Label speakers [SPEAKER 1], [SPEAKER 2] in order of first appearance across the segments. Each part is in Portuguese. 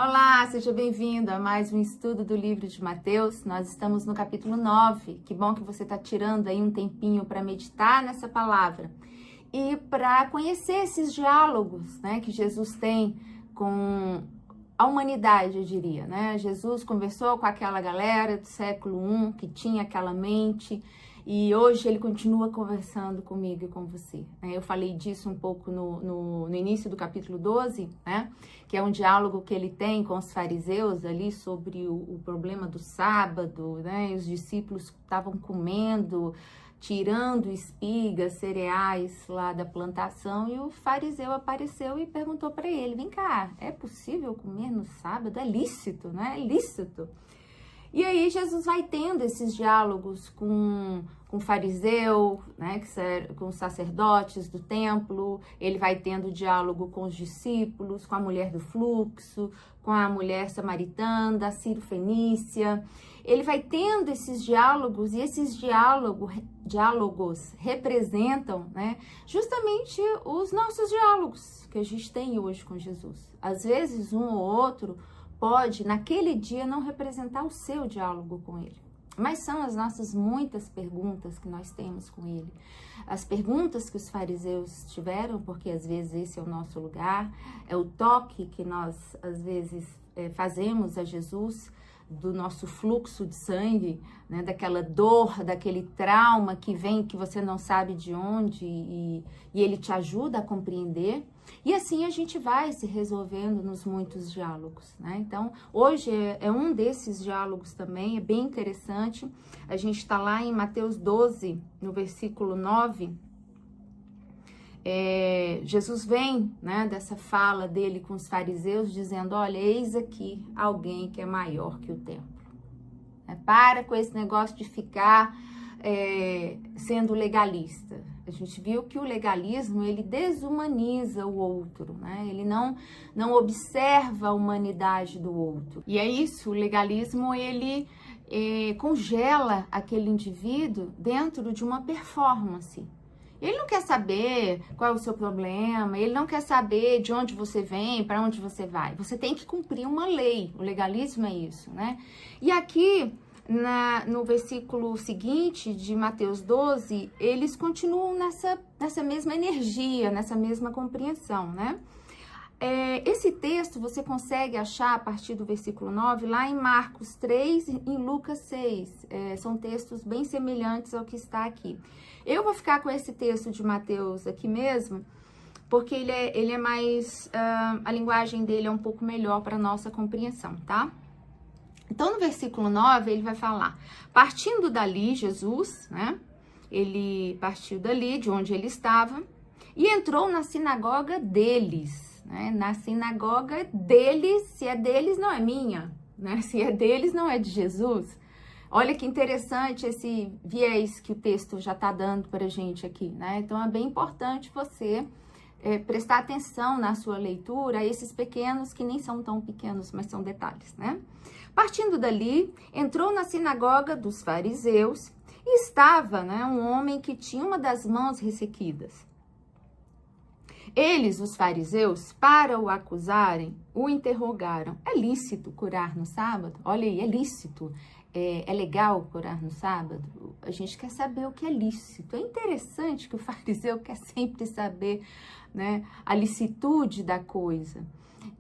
[SPEAKER 1] Olá, seja bem-vindo a mais um estudo do livro de Mateus. Nós estamos no capítulo 9. Que bom que você está tirando aí um tempinho para meditar nessa palavra e para conhecer esses diálogos, né, que Jesus tem com a humanidade, eu diria, né? Jesus conversou com aquela galera do século I que tinha aquela mente e hoje ele continua conversando comigo e com você, né? Eu falei disso um pouco no início do capítulo 12, né? Que é um diálogo que ele tem com os fariseus ali sobre o problema do sábado, né? E os discípulos estavam comendo, tirando espigas, cereais lá da plantação, e o fariseu apareceu e perguntou para ele: vem cá, é possível comer no sábado? É lícito, né? É lícito. E aí Jesus vai tendo esses diálogos com o fariseu, né, com os sacerdotes do templo, ele vai tendo diálogo com os discípulos, com a mulher do fluxo, com a mulher samaritana, da Sírio-Fenícia. Ele vai tendo esses diálogos e esses diálogos representam, né, justamente os nossos diálogos que a gente tem hoje com Jesus. Às vezes um ou outro pode, naquele dia, não representar o seu diálogo com ele. Mas são as nossas muitas perguntas que nós temos com ele. As perguntas que os fariseus tiveram, porque às vezes esse é o nosso lugar, é o toque que nós, às vezes, fazemos a Jesus, do nosso fluxo de sangue, né, daquela dor, daquele trauma que vem, que você não sabe de onde, e ele te ajuda a compreender. E assim a gente vai se resolvendo nos muitos diálogos, né? Então, hoje é um desses diálogos também, é bem interessante. A gente está lá em Mateus 12, no versículo 9. Jesus vem, né, dessa fala dele com os fariseus, dizendo: olha, eis aqui alguém que é maior que o templo. Para com esse negócio de ficar sendo legalista. A gente viu que o legalismo, ele desumaniza o outro, né? Ele não observa a humanidade do outro. E é isso, o legalismo, ele congela aquele indivíduo dentro de uma performance. Ele não quer saber qual é o seu problema, ele não quer saber de onde você vem, para onde você vai. Você tem que cumprir uma lei, o legalismo é isso, né? E aqui, no versículo seguinte de Mateus 12, eles continuam nessa mesma energia, nessa mesma compreensão, né? Esse texto você consegue achar a partir do versículo 9, lá em Marcos 3 e em Lucas 6. São textos bem semelhantes ao que está aqui. Eu vou ficar com esse texto de Mateus aqui mesmo, porque ele é mais... a linguagem dele é um pouco melhor para a nossa compreensão, tá? Então, no versículo 9, ele vai falar: partindo dali, Jesus, né? Ele partiu dali, de onde ele estava, e entrou na sinagoga deles, né? Na sinagoga deles, se é deles, não é minha, né? Se é deles, não é de Jesus. Olha que interessante esse viés que o texto já está dando para a gente aqui, né? Então, é bem importante você prestar atenção na sua leitura a esses pequenos, que nem são tão pequenos, mas são detalhes, né? Partindo dali, entrou na sinagoga dos fariseus e estava, né, um homem que tinha uma das mãos ressequidas. Eles, os fariseus, para o acusarem, o interrogaram: é lícito curar no sábado? Olha aí, é lícito. É legal curar no sábado? A gente quer saber o que é lícito. É interessante que o fariseu quer sempre saber, né, a licitude da coisa.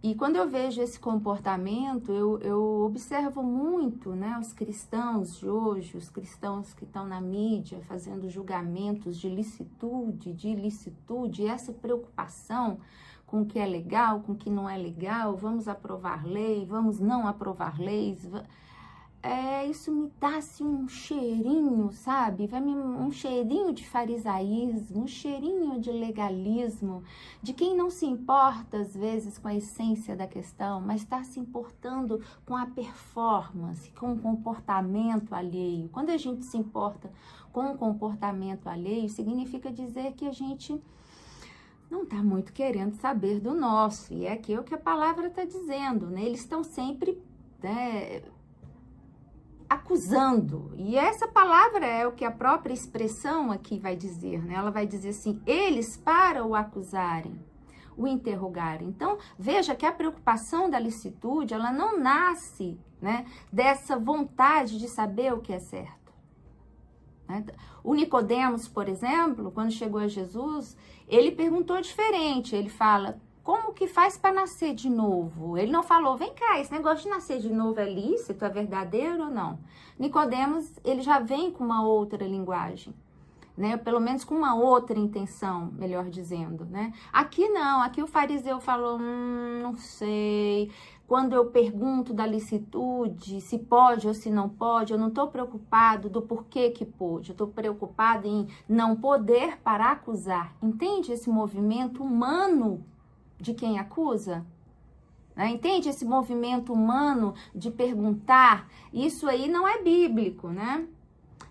[SPEAKER 1] E quando eu vejo esse comportamento, eu observo muito, né, os cristãos de hoje, os cristãos que estão na mídia fazendo julgamentos de licitude, essa preocupação com o que é legal, com o que não é legal, vamos aprovar lei, vamos não aprovar leis. Isso me dá assim um cheirinho, sabe? Um cheirinho de farisaísmo, um cheirinho de legalismo, de quem não se importa às vezes com a essência da questão, mas está se importando com a performance, com o comportamento alheio. Quando a gente se importa com o comportamento alheio, significa dizer que a gente não está muito querendo saber do nosso. E é aquilo que a palavra está dizendo, né? Eles estão sempre, né, acusando, e essa palavra é o que a própria expressão aqui vai dizer, né? Ela vai dizer assim: eles para o acusarem, o interrogarem. Então, veja que a preocupação da licitude, ela não nasce, né, dessa vontade de saber o que é certo. Né? O Nicodemos, por exemplo, quando chegou a Jesus, ele perguntou diferente, ele fala, como que faz para nascer de novo? Ele não falou, vem cá, esse negócio de nascer de novo é lícito, é verdadeiro ou não? Nicodemos, ele já vem com uma outra linguagem, né? Pelo menos com uma outra intenção, melhor dizendo, né? Aqui não, aqui o fariseu falou, não sei. Quando eu pergunto da licitude, se pode ou se não pode, eu não estou preocupado do porquê que pôde, eu estou preocupado em não poder para acusar. Entende esse movimento humano de quem acusa? Né? Entende esse movimento humano de perguntar? Isso aí não é bíblico, né?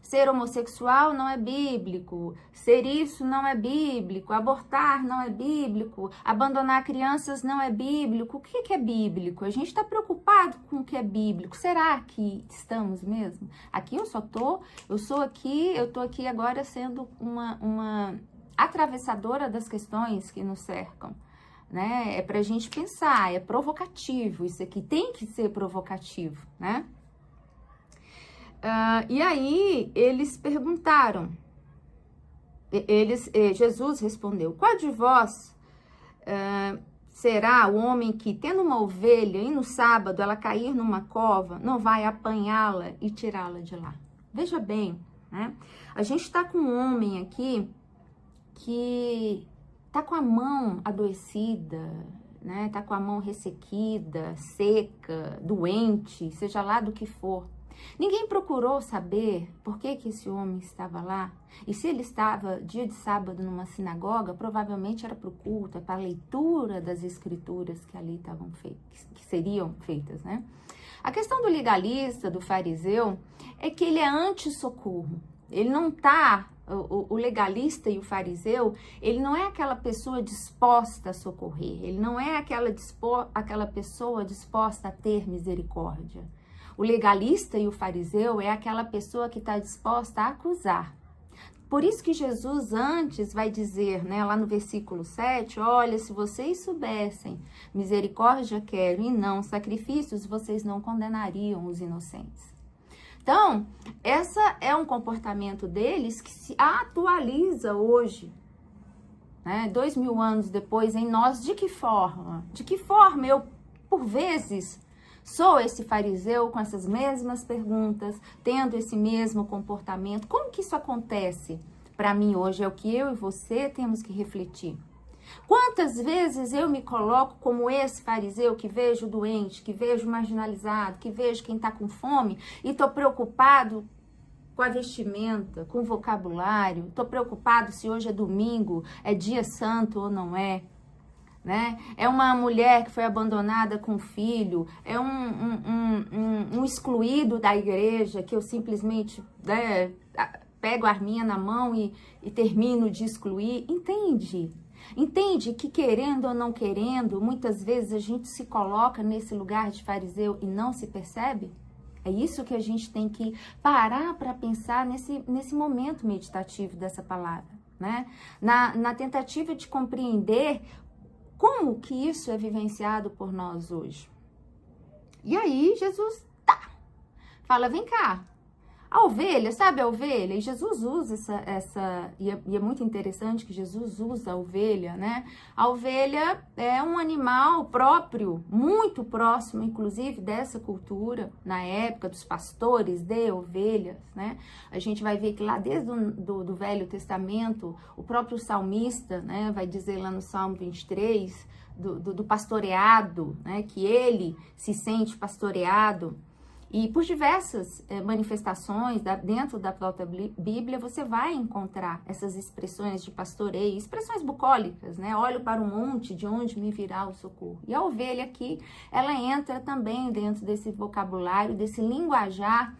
[SPEAKER 1] Ser homossexual não é bíblico, ser isso não é bíblico, abortar não é bíblico, abandonar crianças não é bíblico. O que é bíblico? A gente está preocupado com o que é bíblico. Será que estamos mesmo? Aqui eu tô aqui agora sendo uma atravessadora das questões que nos cercam. Né? É pra gente pensar, é provocativo, isso aqui tem que ser provocativo, né? E aí eles perguntaram, Jesus respondeu, qual de vós será o homem que, tendo uma ovelha e no sábado ela cair numa cova, não vai apanhá-la e tirá-la de lá? Veja bem, né? A gente está com um homem aqui que tá com a mão adoecida, né? Tá com a mão ressequida, seca, doente, seja lá do que for. Ninguém procurou saber por que esse homem estava lá. E se ele estava dia de sábado numa sinagoga, provavelmente era para o culto, para a leitura das escrituras que ali estavam feitas, que seriam feitas, né? A questão do legalista, do fariseu, é que ele é anti-socorro. Ele não está... O legalista e o fariseu, ele não é aquela pessoa disposta a socorrer, ele não é aquela pessoa disposta a ter misericórdia. O legalista e o fariseu é aquela pessoa que está disposta a acusar. Por isso que Jesus antes vai dizer, né, lá no versículo 7, olha, se vocês soubessem, misericórdia quero e não sacrifícios, vocês não condenariam os inocentes. Então, essa é um comportamento deles que se atualiza hoje, né? 2000 anos depois, em nós, de que forma? De que forma eu, por vezes, sou esse fariseu com essas mesmas perguntas, tendo esse mesmo comportamento? Como que isso acontece para mim hoje? É o que eu e você temos que refletir. Quantas vezes eu me coloco como esse fariseu que vejo o doente, que vejo o marginalizado, que vejo quem está com fome e estou preocupado com a vestimenta, com o vocabulário, estou preocupado se hoje é domingo, é dia santo ou não é, né? É uma mulher que foi abandonada com filho, é um excluído da igreja que eu simplesmente, né, pego a arminha na mão e termino de excluir, entende? Entende que querendo ou não querendo, muitas vezes a gente se coloca nesse lugar de fariseu e não se percebe? É isso que a gente tem que parar para pensar nesse momento meditativo dessa palavra, né? Na tentativa de compreender como que isso é vivenciado por nós hoje. E aí Jesus fala, vem cá. A ovelha, sabe a ovelha? E Jesus usa e é muito interessante que Jesus usa a ovelha, né? A ovelha é um animal próprio, muito próximo, inclusive, dessa cultura, na época dos pastores de ovelhas, né? A gente vai ver que lá desde do Velho Testamento, o próprio salmista, né, vai dizer lá no Salmo 23, do pastoreado, né, que ele se sente pastoreado. E por diversas manifestações dentro da própria Bíblia, você vai encontrar essas expressões de pastoreio, expressões bucólicas, né? Olho para o monte, de onde me virá o socorro. E a ovelha aqui, ela entra também dentro desse vocabulário, desse linguajar,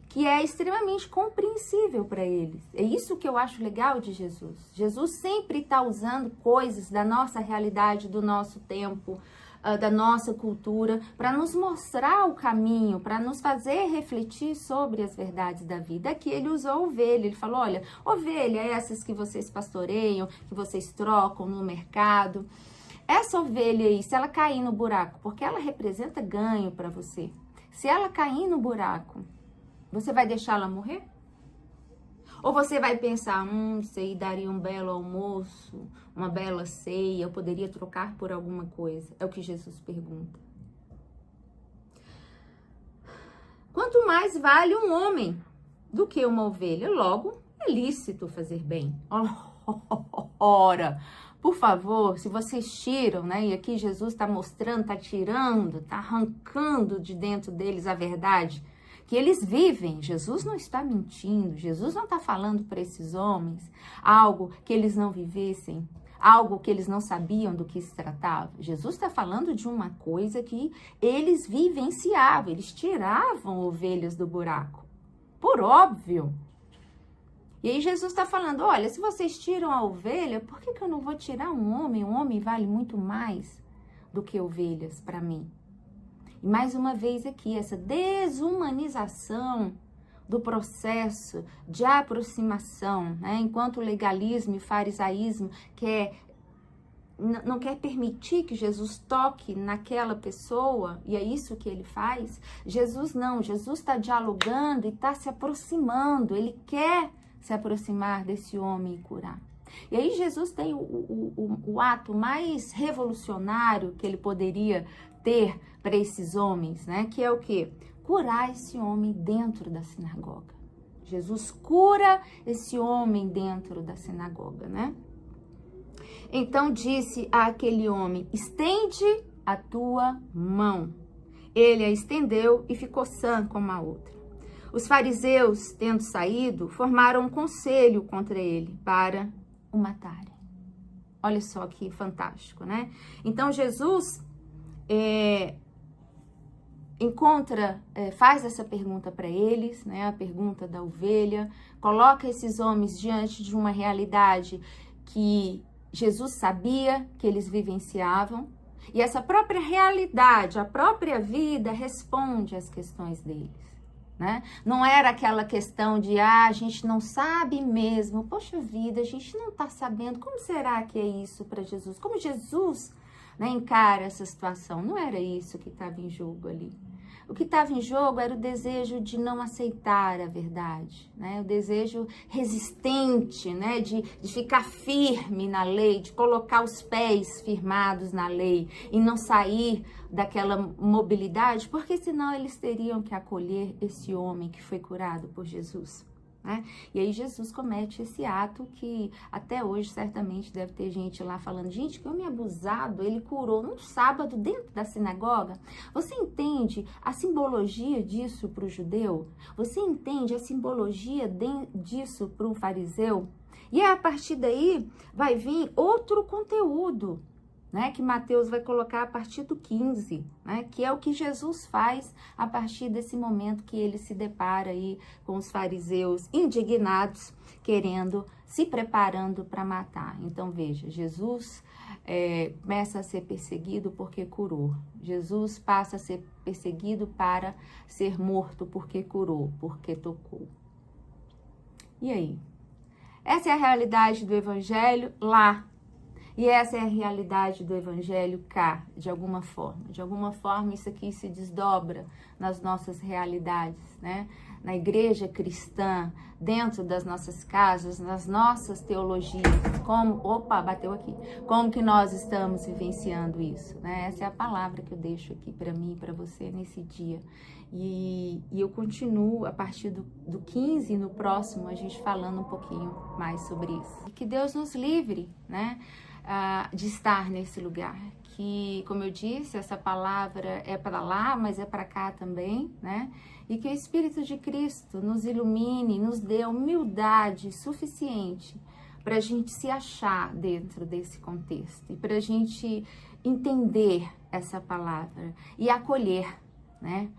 [SPEAKER 1] que é extremamente compreensível para eles. É isso que eu acho legal de Jesus. Jesus sempre está usando coisas da nossa realidade, do nosso tempo, da nossa cultura, para nos mostrar o caminho, para nos fazer refletir sobre as verdades da vida. Aqui ele usou a ovelha, ele falou, olha, ovelha é essas que vocês pastoreiam, que vocês trocam no mercado. essa ovelha aí, se ela cair no buraco, porque ela representa ganho para você, se ela cair no buraco, você vai deixá-la morrer? Ou você vai pensar, isso aí daria um belo almoço, uma bela ceia, eu poderia trocar por alguma coisa? É o que Jesus pergunta. Quanto mais vale um homem do que uma ovelha? Logo, é lícito fazer bem. Ora, por favor, se vocês tiram, né? E aqui Jesus está mostrando, está tirando, está arrancando de dentro deles a verdade que eles vivem. Jesus não está mentindo, Jesus não está falando para esses homens algo que eles não vivessem, algo que eles não sabiam do que se tratava. Jesus está falando de uma coisa que eles vivenciavam, eles tiravam ovelhas do buraco, por óbvio. E aí Jesus está falando, olha, se vocês tiram a ovelha, por que eu não vou tirar um homem? Um homem vale muito mais do que ovelhas para mim. E mais uma vez aqui, essa desumanização do processo de aproximação, né? Enquanto o legalismo e o farisaísmo não quer permitir que Jesus toque naquela pessoa, e é isso que ele faz, Jesus não, Jesus está dialogando e está se aproximando, ele quer se aproximar desse homem e curar. E aí Jesus tem o ato mais revolucionário que ele poderia ter para esses homens, né? Que é o quê? Curar esse homem dentro da sinagoga. Jesus cura esse homem dentro da sinagoga, né? Então disse àquele homem, estende a tua mão. Ele a estendeu e ficou sã como a outra. Os fariseus, tendo saído, formaram um conselho contra ele para o matarem. Olha só que fantástico, né? Então Jesus faz essa pergunta para eles, né? A pergunta da ovelha, coloca esses homens diante de uma realidade que Jesus sabia que eles vivenciavam, e essa própria realidade, a própria vida responde às questões deles, né? Não era aquela questão de, a gente não sabe mesmo, poxa vida, a gente não está sabendo, como será que é isso para Jesus? Como Jesus, né, encara essa situação? Não era isso que estava em jogo ali. O que estava em jogo era o desejo de não aceitar a verdade, né? O desejo resistente, né? De ficar firme na lei, de colocar os pés firmados na lei e não sair daquela mobilidade, porque senão eles teriam que acolher esse homem que foi curado por Jesus, né? E aí Jesus comete esse ato que até hoje certamente deve ter gente lá falando, gente, que homem abusado, ele curou num sábado dentro da sinagoga. Você entende a simbologia disso para o judeu? Você entende a simbologia disso para o fariseu? E a partir daí vai vir outro conteúdo, né, que Mateus vai colocar a partir do 15, né, que é o que Jesus faz a partir desse momento que ele se depara aí com os fariseus indignados, se preparando para matar. Então veja, Jesus começa a ser perseguido porque curou. Jesus passa a ser perseguido para ser morto porque curou, porque tocou. E aí? Essa é a realidade do evangelho lá. E essa é a realidade do evangelho cá, de alguma forma. De alguma forma, isso aqui se desdobra nas nossas realidades, né? Na igreja cristã, dentro das nossas casas, nas nossas teologias. Como que nós estamos vivenciando isso, né? Essa é a palavra que eu deixo aqui para mim e para você nesse dia. E eu continuo a partir do 15, no próximo, a gente falando um pouquinho mais sobre isso. E que Deus nos livre, né? De estar nesse lugar, que, como eu disse, essa palavra é para lá, mas é para cá também, né? E que o Espírito de Cristo nos ilumine, nos dê a humildade suficiente para a gente se achar dentro desse contexto e para a gente entender essa palavra e acolher, né?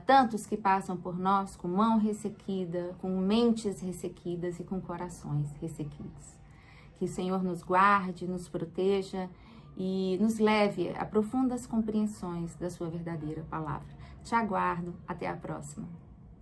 [SPEAKER 1] Tantos que passam por nós com mão ressequida, com mentes ressequidas e com corações ressequidos. Que o Senhor nos guarde, nos proteja e nos leve a profundas compreensões da sua verdadeira palavra. Te aguardo. Até a próxima.